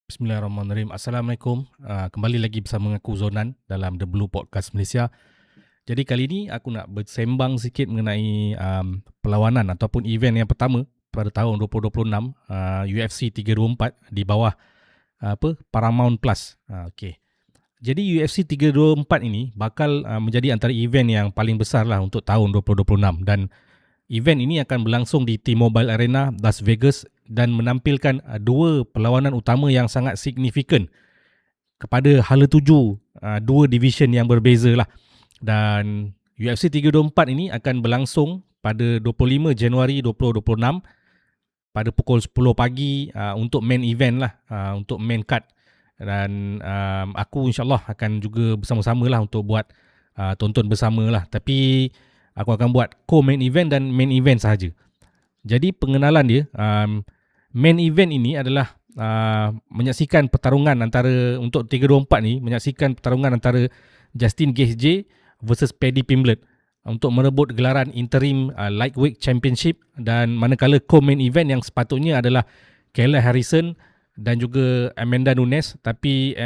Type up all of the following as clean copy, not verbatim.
Bismillahirrahmanirrahim. Assalamualaikum. Kembali lagi bersama aku Zonan dalam The Blue Podcast Malaysia. Jadi kali ini aku nak bersembang sikit mengenai perlawanan ataupun event yang pertama pada tahun 2026, UFC 324 di bawah Paramount Plus. Okey. Jadi UFC 324 ini bakal menjadi antara event yang paling besar lah untuk tahun 2026, dan event ini akan berlangsung di T-Mobile Arena, Las Vegas, dan menampilkan dua perlawanan utama yang sangat signifikan kepada hala tuju dua division yang berbeza lah. Dan UFC 324 ini akan berlangsung pada 25 Januari 2026 pada pukul 10 pagi untuk main event lah, untuk main card. Dan aku insyaAllah akan juga bersama-sama lah untuk buat tonton bersama lah. Tapi aku akan buat co-main event dan main event sahaja. Jadi pengenalan dia, main event ini adalah menyaksikan pertarungan antara, untuk 324 ni, menyaksikan pertarungan antara Justin Gaethje versus Paddy Pimblett untuk merebut gelaran interim lightweight championship. Dan manakala co-main event yang sepatutnya adalah Kayla Harrison dan juga Amanda Nunes, tapi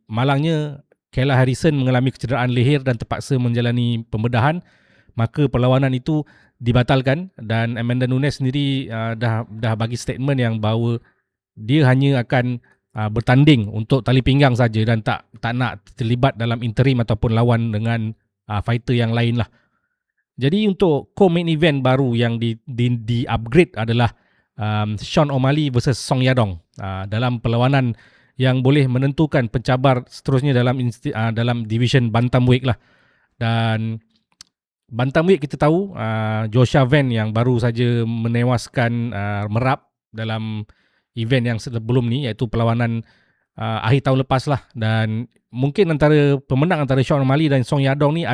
malangnya Kayla Harrison mengalami kecederaan leher dan terpaksa menjalani pembedahan, maka perlawanan itu dibatalkan. Dan Amanda Nunes sendiri dah bagi statement yang bahawa dia hanya akan bertanding untuk tali pinggang saja dan tak nak terlibat dalam interim ataupun lawan dengan fighter yang lain lah. Jadi untuk co-main event baru yang di upgrade adalah Sean O'Malley versus Song Yadong dalam perlawanan yang boleh menentukan pencabar seterusnya dalam division bantamweight lah. Dan bantamweight kita tahu Joshua Van yang baru saja menewaskan Merab dalam event yang sebelum ni, iaitu perlawanan akhir tahun lepas lah. Dan mungkin antara pemenang antara Sean O'Malley dan Song Yadong ni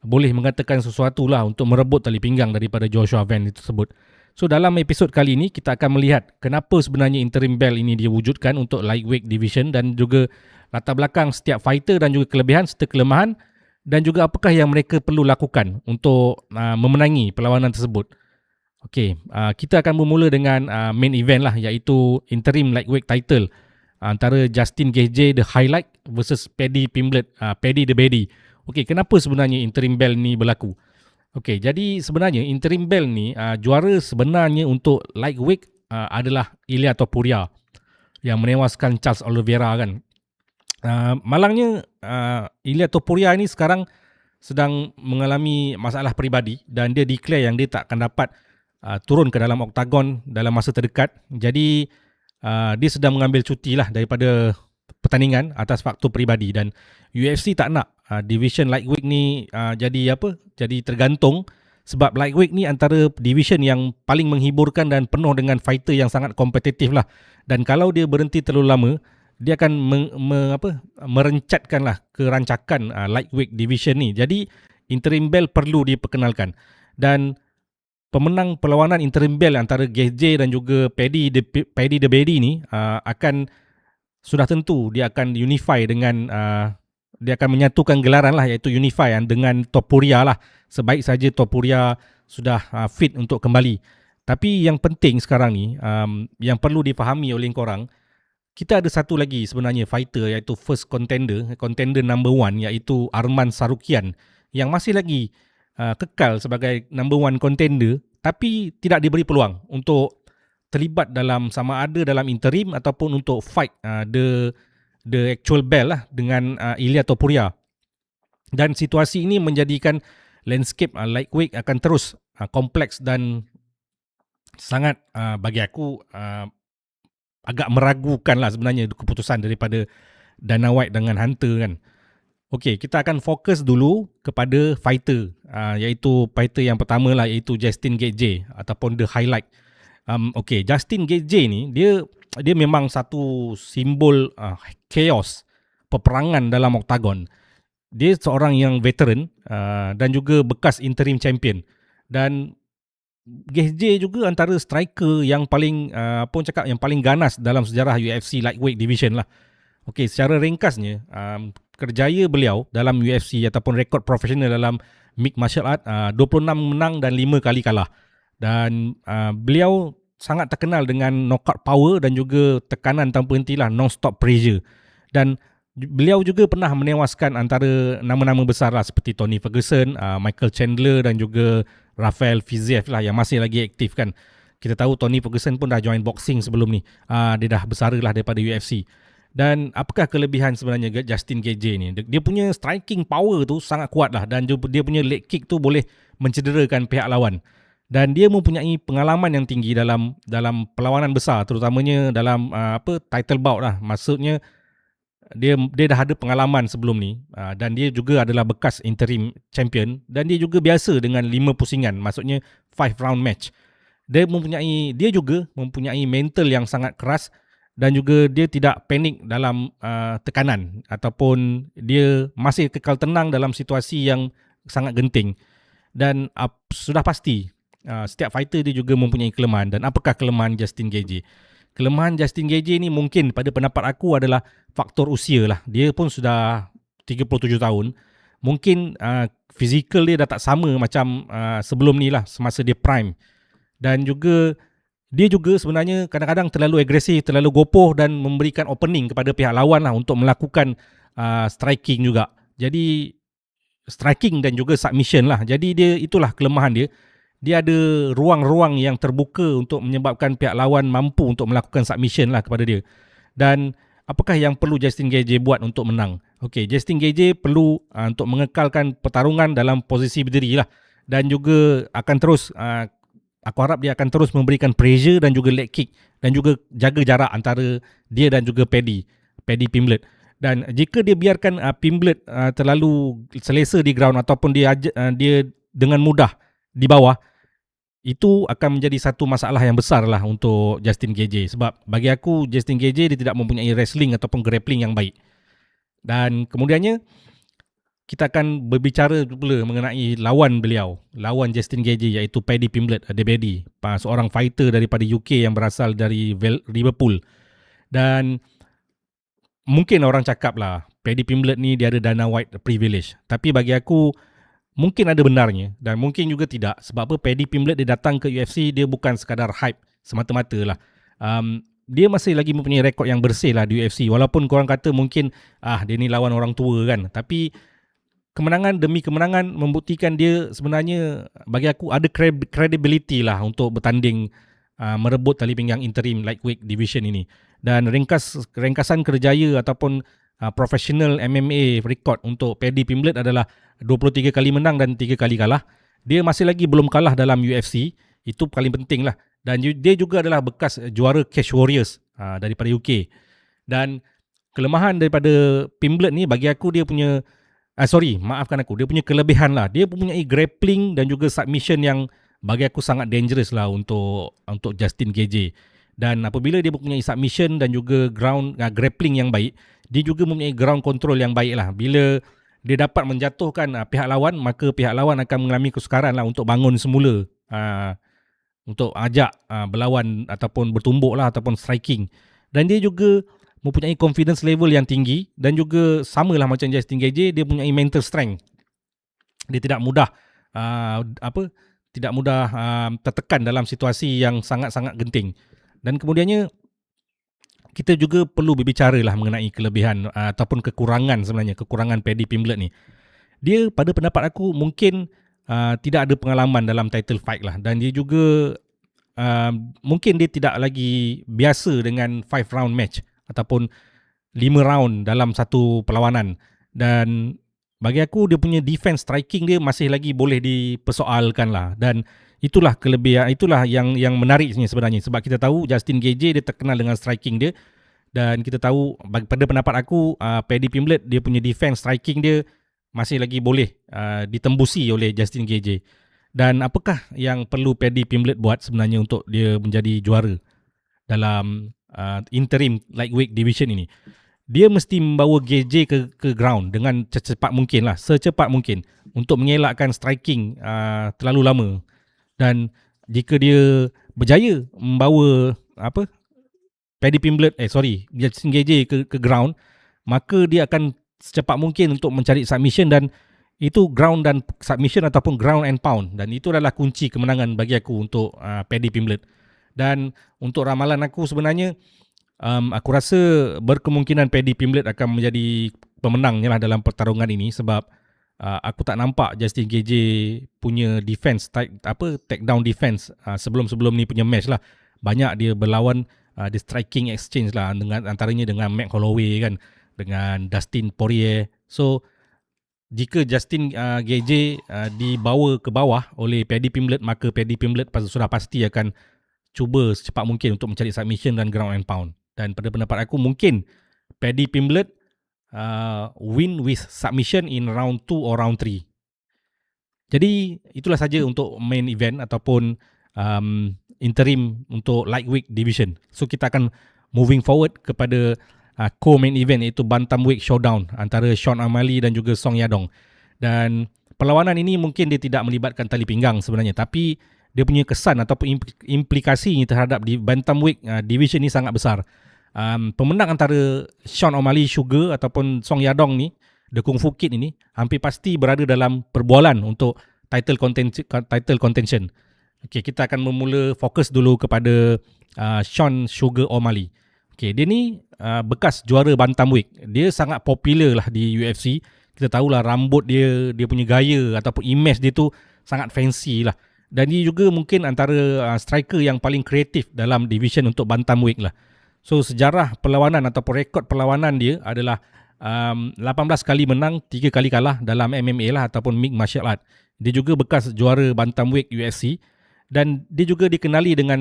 boleh mengatakan sesuatu lah untuk merebut tali pinggang daripada Joshua Van tersebut. So dalam episod kali ini kita akan melihat kenapa sebenarnya interim belt ini diwujudkan untuk lightweight division, dan juga latar belakang setiap fighter dan juga kelebihan serta kelemahan, dan juga apakah yang mereka perlu lakukan untuk memenangi perlawanan tersebut. Okey, kita akan bermula dengan main event lah, iaitu interim lightweight title antara Justin Gaethje the Highlight versus Paddy Pimblett, Paddy the Baddy. Okey, kenapa sebenarnya interim belt ni berlaku? Okey, jadi sebenarnya interim belt ni juara sebenarnya untuk lightweight adalah Ilia Topuria yang menewaskan Charles Oliveira kan. Malangnya Ilia Topuria ini sekarang sedang mengalami masalah peribadi dan dia declare yang dia tak akan dapat turun ke dalam oktagon dalam masa terdekat. Jadi dia sedang mengambil cuti lah daripada pertandingan atas faktor peribadi, dan UFC tak nak division lightweight ni jadi tergantung, sebab lightweight ni antara division yang paling menghiburkan dan penuh dengan fighter yang sangat kompetitif lah. Dan kalau dia berhenti terlalu lama, dia akan merencatkan lah kerancakan lightweight division ni. Jadi interim belt perlu diperkenalkan, dan pemenang perlawanan interim belt antara Gaethje dan juga Paddy the Baddy ni akan sudah tentu dia akan unify dengan dia akan menyatukan gelaran lah, iaitu unify dengan Topuria lah. Sebaik saja Topuria sudah fit untuk kembali. Tapi yang penting sekarang ni, yang perlu difahami oleh korang, kita ada satu lagi sebenarnya fighter, iaitu first contender number one, iaitu Arman Sarukian, yang masih lagi kekal sebagai number one contender, tapi tidak diberi peluang untuk terlibat dalam sama ada dalam interim ataupun untuk fight the actual belt lah dengan Ilia Topuria. Dan situasi ini menjadikan landscape lightweight akan terus kompleks dan sangat bagi aku agak meragukan lah sebenarnya keputusan daripada Dana White dengan Hunter kan. Okey, kita akan fokus dulu kepada fighter, iaitu fighter yang pertama lah, iaitu Justin Gaethje ataupun the Highlight. Okey, Justin Gaethje ni dia memang satu simbol chaos, peperangan dalam oktagon. Dia seorang yang veteran dan juga bekas interim champion. Dan Gaethje juga antara striker yang paling yang paling ganas dalam sejarah UFC lightweight division lah. Okey, secara ringkasnya kerjaya beliau dalam UFC ataupun rekod profesional dalam mixed martial art, 26 menang dan 5 kali kalah. Dan beliau sangat terkenal dengan knockout power dan juga tekanan tanpa henti lah, non-stop pressure. Dan beliau juga pernah menewaskan antara nama-nama besar lah seperti Tony Ferguson, Michael Chandler dan juga Rafael Fiziev lah yang masih lagi aktif kan. Kita tahu Tony Ferguson pun dah join boxing sebelum ni. Dia dah besar lah daripada UFC. Dan apakah kelebihan sebenarnya Justin Gaethje ni? Dia punya striking power tu sangat kuat lah, dan dia punya leg kick tu boleh mencederakan pihak lawan. Dan dia mempunyai pengalaman yang tinggi dalam perlawanan besar, terutamanya dalam title bout lah. Maksudnya dia dah ada pengalaman sebelum ni, dan dia juga adalah bekas interim champion, dan dia juga biasa dengan 5 pusingan, maksudnya 5 round match. Dia juga mempunyai mental yang sangat keras, dan juga dia tidak panik dalam tekanan, ataupun dia masih kekal tenang dalam situasi yang sangat genting. Dan sudah pasti setiap fighter dia juga mempunyai kelemahan. Dan apakah kelemahan Justin Gaethje? Kelemahan Justin Gaethje ni mungkin pada pendapat aku adalah faktor usia lah. Dia pun sudah 37 tahun. Mungkin fizikal dia dah tak sama macam sebelum ni lah, semasa dia prime. Dan juga dia juga sebenarnya kadang-kadang terlalu agresif, terlalu gopoh dan memberikan opening kepada pihak lawan lah untuk melakukan striking juga. Jadi striking dan juga submission lah. Jadi itulah kelemahan dia. Dia ada ruang-ruang yang terbuka untuk menyebabkan pihak lawan mampu untuk melakukan submission lah kepada dia. Dan apakah yang perlu Justin Gaethje buat untuk menang? Okey, Justin Gaethje perlu untuk mengekalkan pertarungan dalam posisi berdiri lah. Dan juga akan terus aku harap dia akan terus memberikan pressure dan juga leg kick, dan juga jaga jarak antara dia dan juga Paddy Pimblett. Dan jika dia biarkan Pimblett terlalu selesa di ground, ataupun dia dengan mudah di bawah, itu akan menjadi satu masalah yang besar lah untuk Justin Gaethje. Sebab bagi aku Justin Gaethje dia tidak mempunyai wrestling ataupun grappling yang baik. Dan kemudiannya kita akan berbicara pula mengenai lawan Justin Gaethje, iaitu Paddy Pimblett, Paddy, seorang fighter daripada UK yang berasal dari Liverpool. Dan mungkin orang cakap lah Paddy Pimblett ni dia ada Dana White privilege, tapi bagi aku mungkin ada benarnya dan mungkin juga tidak. Sebab apa? Paddy Pimblett dia datang ke UFC, dia bukan sekadar hype semata-mata lah. Dia masih lagi mempunyai rekod yang bersih lah di UFC, walaupun korang kata mungkin dia ni lawan orang tua kan, tapi kemenangan demi kemenangan membuktikan dia sebenarnya bagi aku ada credibility lah untuk bertanding merebut tali pinggang interim lightweight division ini. Dan ringkasan kerjaya ataupun professional MMA record untuk Paddy Pimblett adalah 23 kali menang dan 3 kali kalah. Dia masih lagi belum kalah dalam UFC, itu paling penting lah. Dan dia juga adalah bekas juara Cage Warriors daripada UK. Dan kelemahan daripada Pimblett ni bagi aku dia punya dia punya kelebihan lah. Dia mempunyai grappling dan juga submission yang bagi aku sangat dangerous lah untuk Justin Gaethje. Dan apabila dia mempunyai submission dan juga grappling yang baik, dia juga mempunyai ground control yang baik lah. Bila dia dapat menjatuhkan pihak lawan, maka pihak lawan akan mengalami kesukaran lah untuk bangun semula, untuk ajak berlawan ataupun bertumbuk lah ataupun striking. Dan dia juga mempunyai confidence level yang tinggi, dan juga samalah macam Justin Gaethje, dia mempunyai mental strength. Dia tidak mudah tertekan dalam situasi yang sangat-sangat genting. Dan kemudiannya kita juga perlu berbicara lah mengenai kelebihan ataupun kekurangan Paddy Pimblett ni. Dia pada pendapat aku mungkin tidak ada pengalaman dalam title fight lah, dan dia juga mungkin dia tidak lagi biasa dengan 5 round match ataupun 5 round dalam satu perlawanan. Dan bagi aku dia punya defense striking dia masih lagi boleh dipersoalkan lah. Dan itulah kelebihan, itulah yang menariknya sebenarnya. Sebab kita tahu Justin Gaethje dia terkenal dengan striking dia, dan kita tahu pada pendapat aku Paddy Pimblett dia punya defense striking dia masih lagi boleh ditembusi oleh Justin Gaethje. Dan apakah yang perlu Paddy Pimblett buat sebenarnya untuk dia menjadi juara dalam interim lightweight division ini? Dia mesti membawa Gaethje ke ground dengan secepat mungkin untuk mengelakkan striking terlalu lama. Dan jika dia berjaya membawa Justin Gaethje ke ground, maka dia akan secepat mungkin untuk mencari submission, dan itu ground dan submission ataupun ground and pound, dan itu adalah kunci kemenangan bagi aku untuk Paddy Pimblett. Dan untuk ramalan aku sebenarnya, aku rasa berkemungkinan Paddy Pimblett akan menjadi pemenangnya lah dalam pertarungan ini sebab aku tak nampak Justin Gaethje punya defense, takedown defense sebelum-sebelum ni punya match lah. Banyak dia berlawan the striking exchange lah dengan antaranya dengan Matt Holloway kan, dengan Dustin Poirier. So jika Justin Gaethje dibawa ke bawah oleh Paddy Pimblett, maka Paddy Pimblett sudah pasti akan cuba secepat mungkin untuk mencari submission dan ground and pound. Dan pada pendapat aku mungkin Paddy Pimblett win with submission in round 2 or round 3. Jadi itulah saja untuk main event ataupun interim untuk lightweight division. So kita akan moving forward kepada co-main event iaitu bantamweight showdown antara Sean O'Malley dan juga Song Yadong. Dan perlawanan ini mungkin dia tidak melibatkan tali pinggang sebenarnya, tapi dia punya kesan ataupun implikasi terhadap di bantamweight division ni sangat besar. Pemenang antara Sean O'Malley Sugar ataupun Song Yadong ni, The Kung Fu Kid ini, hampir pasti berada dalam perbualan untuk title contention. Okay, kita akan memula fokus dulu kepada Sean Sugar O'Malley. Okay, dia ni bekas juara bantamweight. Dia sangat popular lah di UFC. Kita tahulah rambut dia, dia punya gaya ataupun image dia tu sangat fancy lah. Dan dia juga mungkin antara striker yang paling kreatif dalam division untuk bantamweight lah. So sejarah perlawanan ataupun rekod perlawanan dia adalah 18 kali menang, 3 kali kalah dalam MMA lah ataupun mixed martial art. Dia juga bekas juara bantamweight UFC dan dia juga dikenali dengan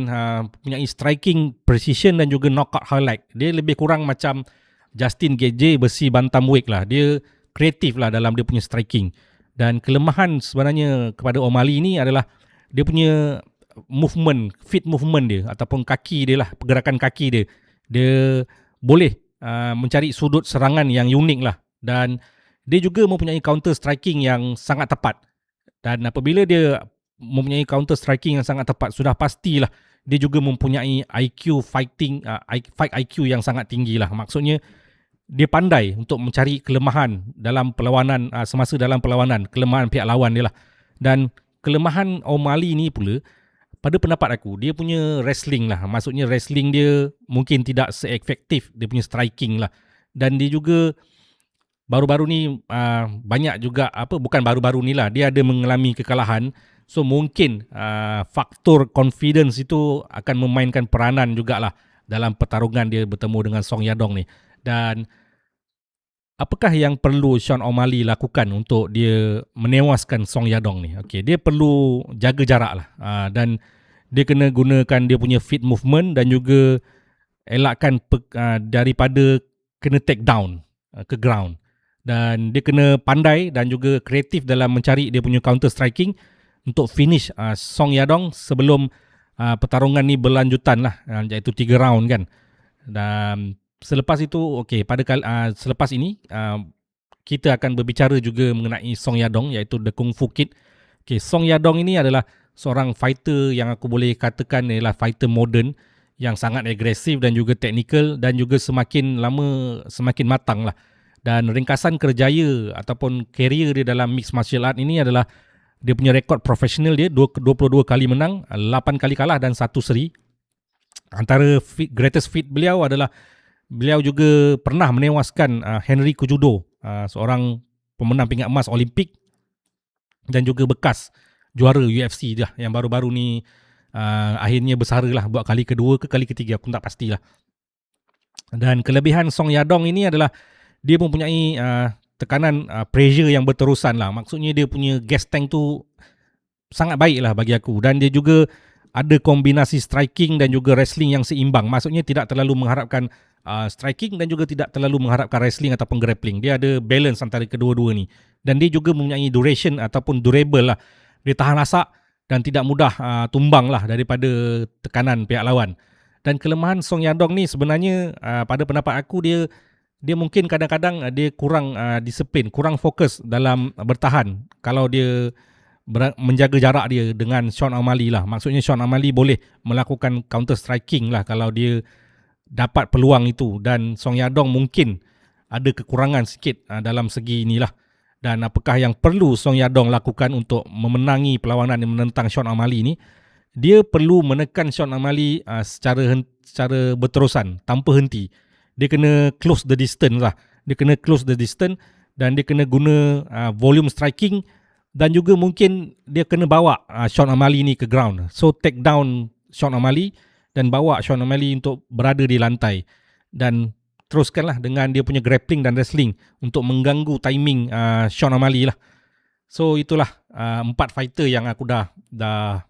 punya striking precision dan juga knockout highlight. Dia lebih kurang macam Justin Gaethje besi bantamweight lah. Dia kreatif lah dalam dia punya striking. Dan kelemahan sebenarnya kepada O'Malley ni adalah dia punya movement, feet movement dia ataupun kaki dia lah, pergerakan kaki dia. Dia boleh mencari sudut serangan yang unik lah. Dan dia juga mempunyai counter striking yang sangat tepat. Dan apabila dia mempunyai counter striking yang sangat tepat, sudah pastilah dia juga mempunyai IQ fight IQ yang sangat tinggi lah. Maksudnya dia pandai untuk mencari kelemahan dalam perlawanan, semasa dalam perlawanan, kelemahan pihak lawan dia lah. Dan kelemahan O'Malley ni pula, pada pendapat aku, dia punya wrestling lah. Maksudnya wrestling dia mungkin tidak se-efektif dia punya striking lah. Dan dia juga baru-baru ni banyak juga, bukan baru-baru ni lah, dia ada mengalami kekalahan. So mungkin faktor confidence itu akan memainkan peranan jugalah dalam pertarungan dia bertemu dengan Song Yadong ni. Dan apakah yang perlu Sean O'Malley lakukan untuk dia menewaskan Song Yadong ni? Okay, dia perlu jaga jarak lah. Dan dia kena gunakan dia punya feet movement dan juga elakkan daripada kena take down ke ground. Dan dia kena pandai dan juga kreatif dalam mencari dia punya counter striking untuk finish Song Yadong sebelum pertarungan ni berlanjutan lah, iaitu 3 round kan. Dan selepas itu, selepas ini kita akan berbicara juga mengenai Song Yadong, iaitu The Kung Fu Kid. Okay, Song Yadong ini adalah seorang fighter yang aku boleh katakan adalah fighter modern yang sangat agresif dan juga teknikal dan juga semakin lama semakin matang lah. Dan ringkasan kerjaya ataupun career dia dalam mixed martial art ini adalah dia punya rekod profesional dia 22 kali menang, 8 kali kalah dan 1 seri. Antara greatest feat beliau adalah beliau juga pernah menewaskan Henry Cejudo, seorang pemenang pingat emas Olimpik dan juga bekas juara UFC dah yang baru-baru ni akhirnya bersara lah buat kali kedua ke kali ketiga, aku tak pastilah. Dan kelebihan Song Yadong ini adalah dia mempunyai tekanan pressure yang berterusan lah. Maksudnya dia punya gas tank tu sangat baik lah bagi aku. Dan dia juga ada kombinasi striking dan juga wrestling yang seimbang. Maksudnya tidak terlalu mengharapkan striking dan juga tidak terlalu mengharapkan wrestling ataupun grappling. Dia ada balance antara kedua-dua ni. Dan dia juga mempunyai duration ataupun durable lah. Dia tahan rasak dan tidak mudah tumbang lah daripada tekanan pihak lawan. Dan kelemahan Song Yadong ni sebenarnya pada pendapat aku dia mungkin kadang-kadang dia kurang disiplin, kurang fokus dalam bertahan kalau dia menjaga jarak dia dengan Sean O'Malley lah. Maksudnya Sean O'Malley boleh melakukan counter striking lah kalau dia dapat peluang itu. Dan Song Yadong mungkin ada kekurangan sikit dalam segi inilah. Dan apakah yang perlu Song Yadong lakukan untuk memenangi perlawanan yang menentang Sean O'Malley ni? dia perlu menekan Sean O'Malley secara berterusan tanpa henti. Dia kena close the distance lah. Dia kena close the distance dan dia kena guna volume striking dan juga mungkin dia kena bawa Sean O'Malley ni ke ground. So take down Sean O'Malley dan bawa Sean O'Malley untuk berada di lantai dan teruskanlah dengan dia punya grappling dan wrestling untuk mengganggu timing Sean O'Malley lah. So itulah 4 fighter yang aku dah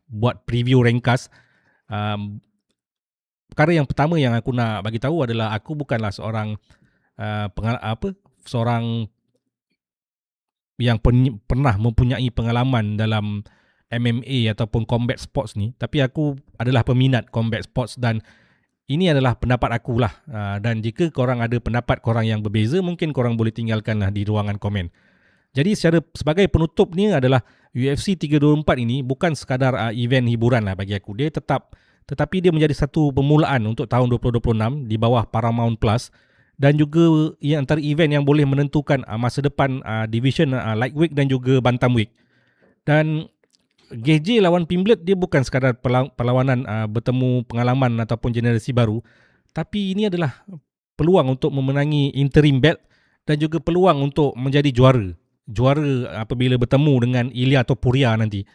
buat preview ringkas. Perkara yang pertama yang aku nak bagi tahu adalah aku bukanlah seorang seorang yang pernah mempunyai pengalaman dalam MMA ataupun combat sports ni, tapi aku adalah peminat combat sports dan ini adalah pendapat akulah. Dan jika korang ada pendapat korang yang berbeza, mungkin korang boleh tinggalkanlah di ruangan komen. Jadi sebagai penutup ni adalah UFC 324 ini bukan sekadar event hiburan lah bagi aku. Tetapi dia menjadi satu permulaan untuk tahun 2026 di bawah Paramount Plus dan juga antara event yang boleh menentukan masa depan division lightweight dan juga bantamweight. Dan GJ lawan Pimblet dia bukan sekadar perlawanan bertemu pengalaman ataupun generasi baru, tapi ini adalah peluang untuk memenangi interim belt dan juga peluang untuk menjadi juara apabila bertemu dengan Ilya Topuria nanti.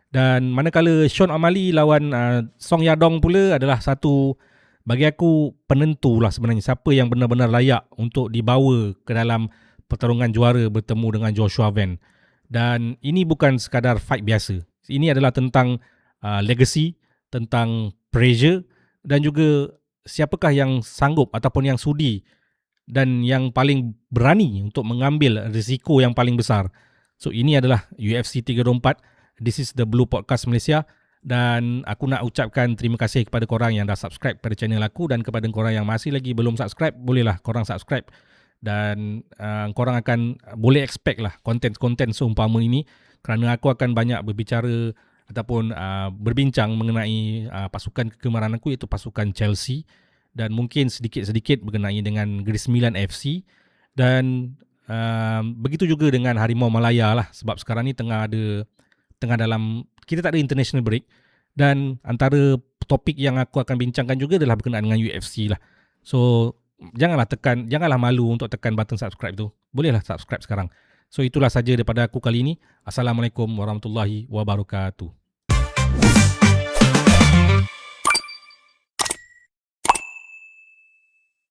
Dan manakala Sean O'Malley lawan Song Yadong pula adalah satu bagi aku penentu lah sebenarnya siapa yang benar-benar layak untuk dibawa ke dalam pertarungan juara bertemu dengan Joshua Van. Dan ini bukan sekadar fight biasa. Ini adalah tentang legacy, tentang pressure dan juga siapakah yang sanggup ataupun yang sudi dan yang paling berani untuk mengambil risiko yang paling besar. So ini adalah UFC 324. This is the Blue Podcast Malaysia dan aku nak ucapkan terima kasih kepada korang yang dah subscribe pada channel aku dan kepada korang yang masih lagi belum subscribe, bolehlah korang subscribe dan korang akan boleh expect lah konten-konten seumpama ini kerana aku akan banyak berbicara ataupun berbincang mengenai pasukan kegemaran aku iaitu pasukan Chelsea dan mungkin sedikit-sedikit berkenaan dengan Negeri Sembilan FC dan begitu juga dengan Harimau Malaya lah sebab sekarang ni tengah dalam kita tak ada international break dan antara topik yang aku akan bincangkan juga adalah berkenaan dengan UFC lah. So janganlah malu untuk tekan button subscribe tu. Bolehlah subscribe sekarang. So itulah saja daripada aku kali ini. Assalamualaikum warahmatullahi wabarakatuh.